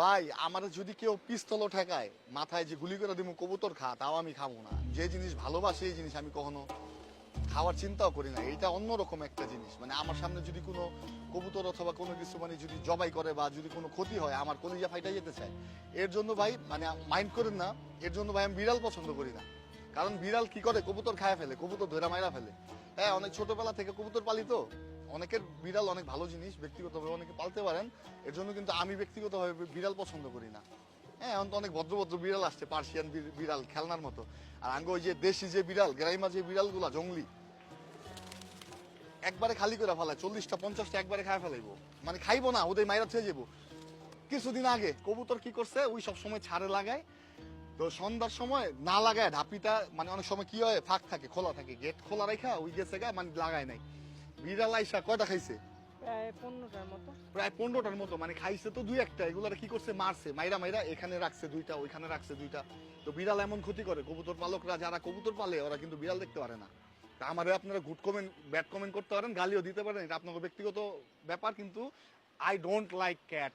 ভাই আমার যদি কেউ পিস্তলও ঠেকায় মাথায় যে গুলি করে দিব কবুতর খা, তাও আমি খাবো না। যে জিনিস ভালোবাসি এই জিনিস আমি কখনো খাওয়ার চিন্তাও করি না। এটা অন্যরকম একটা জিনিস, মানে আমার সামনে যদি কোনো কবুতর অথবা কোনো কিছু মানে যদি জবাই করে বা যদি কোনো ক্ষতি হয় আমার কলিজা ফাইটা যেতে চায়। এর জন্য ভাই মানে মাইন্ড করেন না, এর জন্য ভাই আমি বিড়াল পছন্দ করি না। কারণ বিড়াল কি করে, কবুতর খায় ফেলে, কবুতর ধরে মাইরা ফেলে। হ্যাঁ, অনেক ছোটবেলা থেকে কবুতর পালি তো, অনেকের বিড়াল অনেক ভালো জিনিস, ব্যক্তিগতভাবে অনেকে পালতে পারেন। এর জন্য কিন্তু আমি ব্যক্তিগতভাবে বিড়াল পছন্দ করি না। হ্যাঁ, এখন তো অনেক ভদ্র ভদ্র বিড়াল আসছে, পার্সিয়ান বিড়াল খেলনার মতো। আর আঙ্গ ওই যে দেশি যে বিড়াল, গ্রাইমা যে বিড়ালগুলা জঙ্গলি, একবারে খালি করে ফেলায়, 40টা 50টা একবারে খায় ফেলাইবো। মানে খাইবো না, ওদের মাইরা থেকে যাবো। কিছুদিন আগে কবুতর কি করছে, ওই সব সময় ছাড়ে লাগায়, তো সন্ধ্যার সময় না লাগায় ঢাপিটা, মানে অনেক সময় কি হয় ফাঁক থাকে, খোলা থাকে, গেট খোলা রাখা ওই গেছে গায়ে, মানে লাগায় নাই। বিড়াল আইসা কয়টা খাইছে? প্রায় 15টার মতো। মানে খাইছে তো দুই একটা, এগুলার কি করছে, মারছে, মাইরা মাইরা এখানে রাখছে দুইটা, ওইখানে রাখছে দুইটা। তো বিড়াল এমন ক্ষতি করে, কবুতর পালকরা যারা কবুতর পালে ওরা কিন্তু বিড়াল দেখতে পারে না। তা আমারে আপনারা গুড কমেন্ট ব্যাড কমেন্ট করতে পারেন, গালিও দিতে পারেন, এটা আপনাদের ব্যক্তিগত ব্যাপার, কিন্তু আই ডোন্ট লাইক ক্যাট।